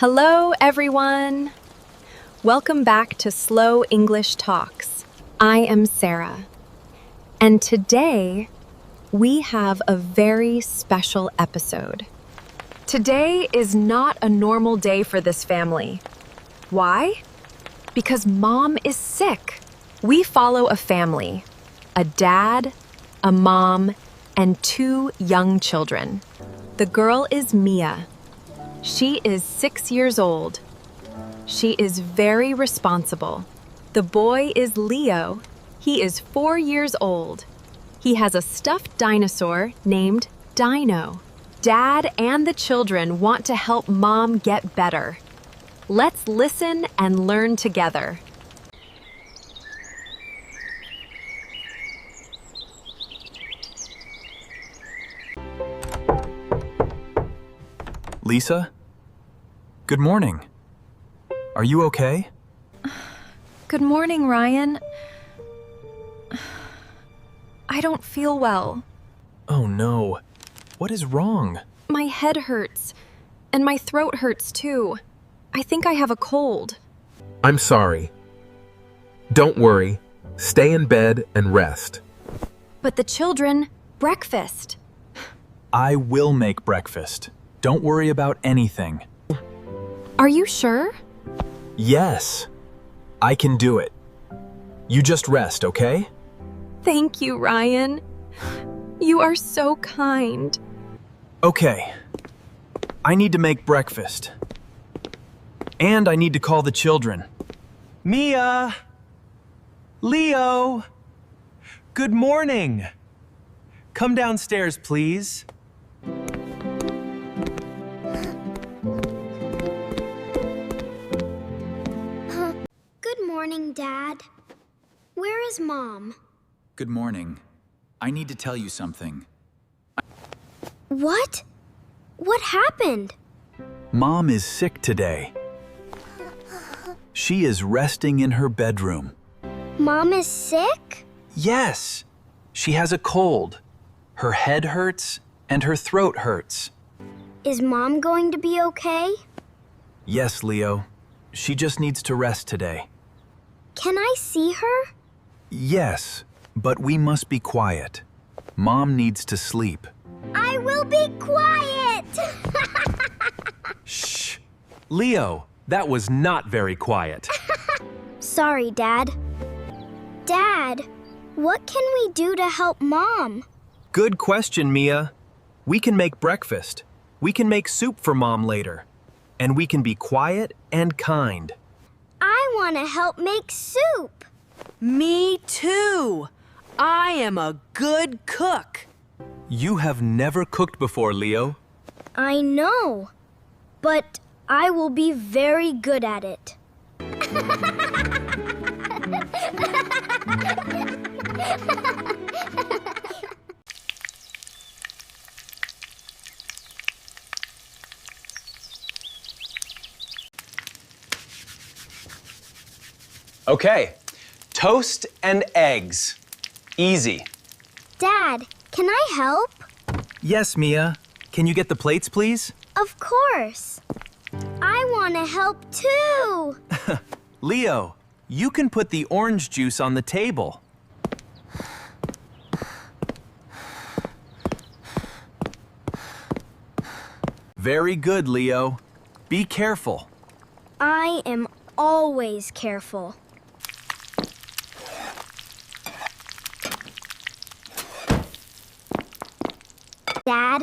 Hello, everyone. Welcome back to Slow English Talks. I am Sarah, and today we have a very special episode. Today is not a normal day for this family. Why? Because Mom is sick. We follow a family, a dad, a mom, and 2 young children. The girl is Mia. She is 6 years old. She is very responsible. The boy is Leo. He is 4 years old. He has a stuffed dinosaur named Dino. Dad and the children want to help Mom get better. Let's listen and learn together. Lisa? Good morning. Are you okay? Good morning, Ryan. I don't feel well. Oh no. What is wrong? My head hurts, and my throat hurts too. I think I have a cold. I'm sorry. Don't worry. Stay in bed and rest. But the children, breakfast. I will make breakfast. Don't worry about anything. Are you sure? Yes. I can do it. You just rest, okay? Thank you, Ryan. You are so kind. Okay. I need to make breakfast. And I need to call the children. Mia! Leo! Good morning! Come downstairs, please. Good morning, Dad. Where is Mom? Good morning. I need to tell you something. What? What happened? Mom is sick today. She is resting in her bedroom. Mom is sick? Yes. She has a cold. Her head hurts and her throat hurts. Is Mom going to be okay? Yes, Leo. She just needs to rest today. Can I see her? Yes, but we must be quiet. Mom needs to sleep. I will be quiet! Shh! Leo, that was not very quiet. Sorry, Dad. Dad, what can we do to help Mom? Good question, Mia. We can make breakfast. We can make soup for Mom later. And we can be quiet and kind. I want to help make soup. Me too. I am a good cook. You have never cooked before, Leo. I know, but I will be very good at it. Okay, toast and eggs. Easy. Dad, can I help? Yes, Mia. Can you get the plates, please? Of course. I want to help too. Leo, you can put the orange juice on the table. Very good, Leo. Be careful. I am always careful. Dad?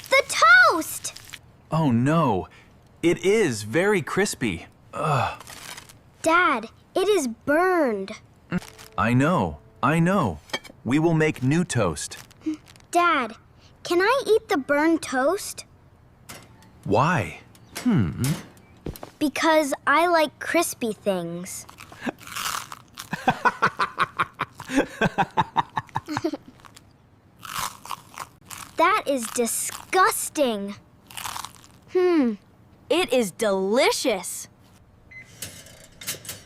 The toast! Oh no, it is very crispy. Ugh. Dad, it is burned. I know. We will make new toast. Dad, can I eat the burned toast? Why? Because I like crispy things. That is disgusting. It is delicious.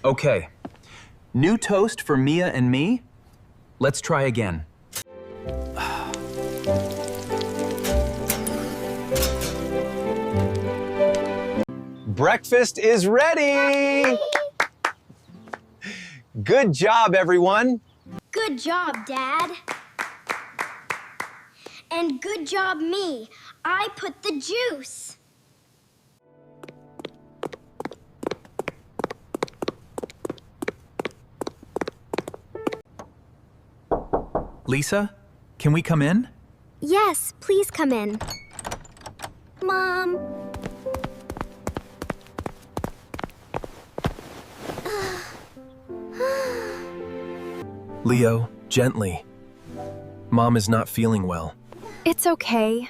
Okay. New toast for Mia and me? Let's try again. Breakfast is ready! Good job, everyone. Good job, Dad. And good job, me. I put the juice. Lisa, can we come in? Yes, please come in. Mom. Leo, gently. Mom is not feeling well. It's okay.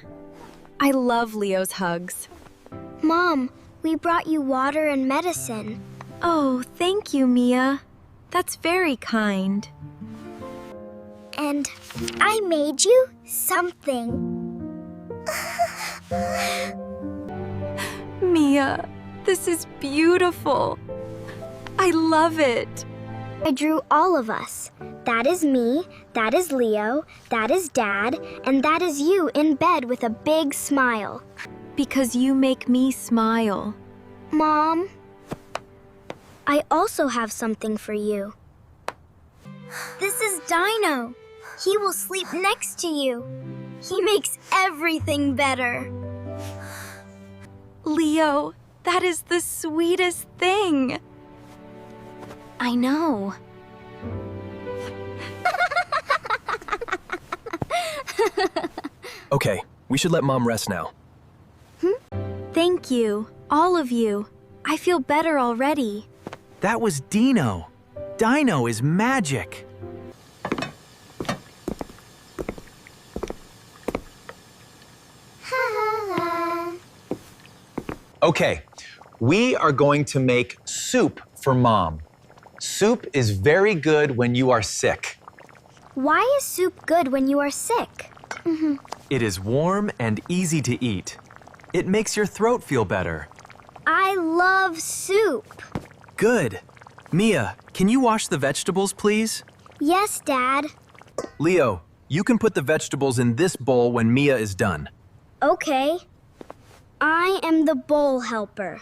I love Leo's hugs. Mom, we brought you water and medicine. Oh, thank you, Mia. That's very kind. And I made you something. Mia, this is beautiful. I love it. I drew all of us. That is me, that is Leo, that is Dad, and that is you in bed with a big smile. Because you make me smile. Mom, I also have something for you. This is Dino. He will sleep next to you. He makes everything better. Leo, that is the sweetest thing. I know. Okay, we should let Mom rest now. Thank you, all of you. I feel better already. That was Dino. Dino is magic. Okay, we are going to make soup for Mom. Soup is very good when you are sick. Why is soup good when you are sick? It is warm and easy to eat. It makes your throat feel better. I love soup. Good. Mia, can you wash the vegetables, please? Yes, Dad. Leo, you can put the vegetables in this bowl when Mia is done. Okay. I am the bowl helper.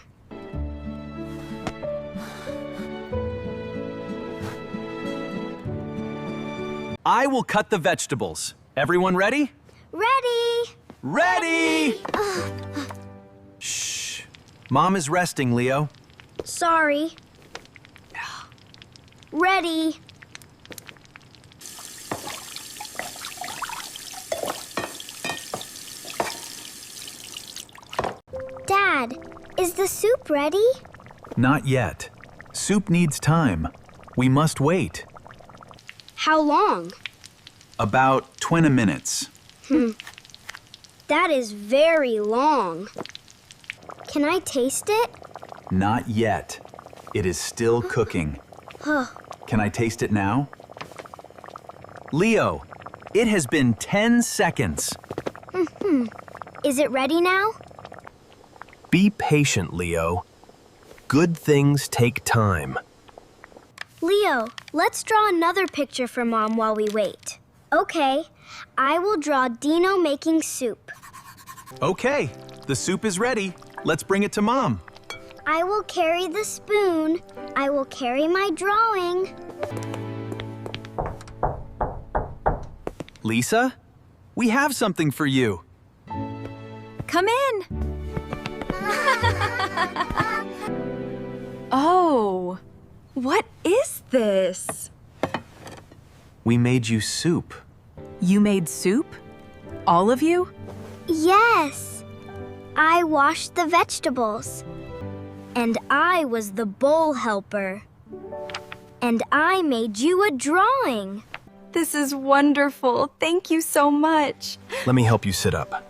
I will cut the vegetables. Everyone ready? Ready! Ready! Shh. Mom is resting, Leo. Sorry. Ready. Dad, is the soup ready? Not yet. Soup needs time. We must wait. How long? About 20 minutes. That is very long. Can I taste it? Not yet. It is still cooking. Can I taste it now? Leo, it has been 10 seconds. Is it ready now? Be patient, Leo. Good things take time. Leo, let's draw another picture for Mom while we wait. Okay, I will draw Dino making soup. Okay, the soup is ready. Let's bring it to Mom. I will carry the spoon. I will carry my drawing. Lisa, we have something for you. Come in. Oh, what is this? We made you soup. You made soup? All of you? Yes. I washed the vegetables. And I was the bowl helper. And I made you a drawing. This is wonderful. Thank you so much. Let me help you sit up.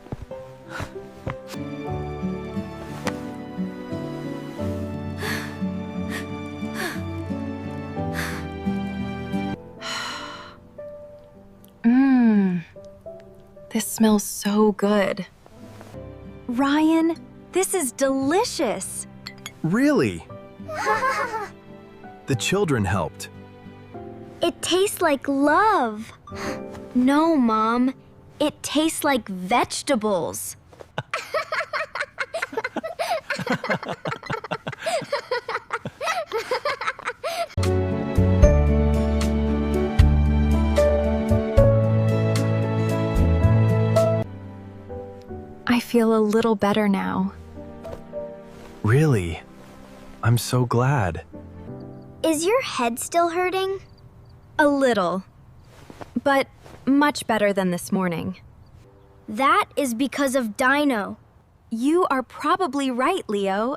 This smells so good. Ryan, this is delicious. Really? The children helped. It tastes like love. No, Mom. It tastes like vegetables. feel a little better now. Really? I'm so glad. Is your head still hurting? A little, but much better than this morning. That is because of Dino. You are probably right, Leo.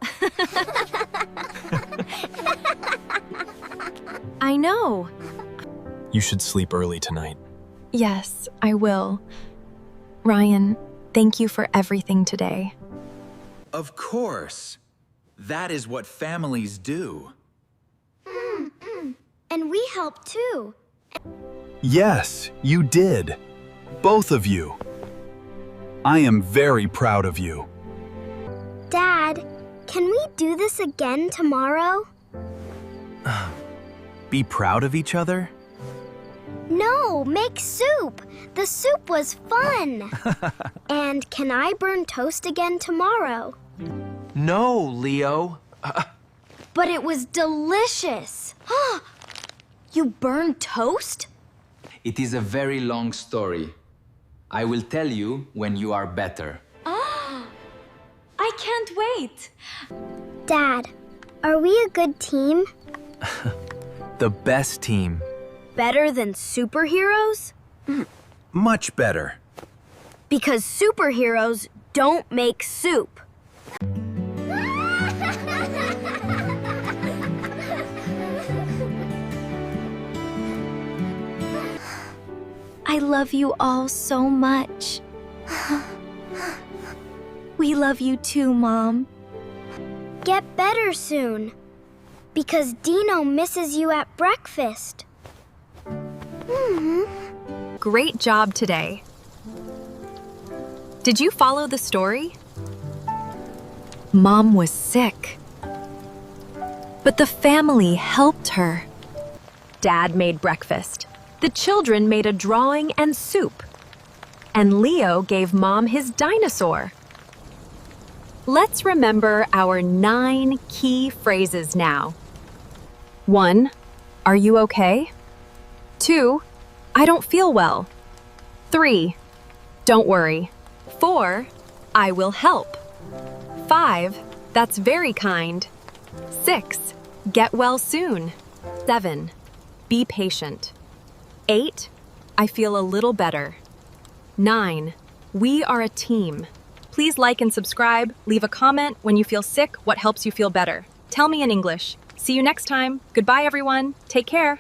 I know. You should sleep early tonight. Yes, I will. Ryan, thank you for everything today. Of course. That is what families do. And we help too. Yes, you did. Both of you. I am very proud of you. Dad, can we do this again tomorrow? Be proud of each other? No, make soup. The soup was fun. And can I burn toast again tomorrow? No, Leo. But it was delicious. You burned toast? It is a very long story. I will tell you when you are better. I can't wait. Dad, are we a good team? The best team. Better than superheroes? Much better. Because superheroes don't make soup. I love you all so much. We love you too, Mom. Get better soon. Because Dino misses you at breakfast. Great job today. Did you follow the story? Mom was sick, but the family helped her. Dad made breakfast. The children made a drawing and soup. And Leo gave Mom his dinosaur. Let's remember our 9 key phrases now. 1. Are you okay? 2. I don't feel well. 3. Don't worry. 4. I will help. 5. That's very kind. 6. Get well soon. 7. Be patient. 8. I feel a little better. 9. We are a team. Please like and subscribe. Leave a comment when you feel sick. What helps you feel better? Tell me in English. See you next time. Goodbye, everyone. Take care.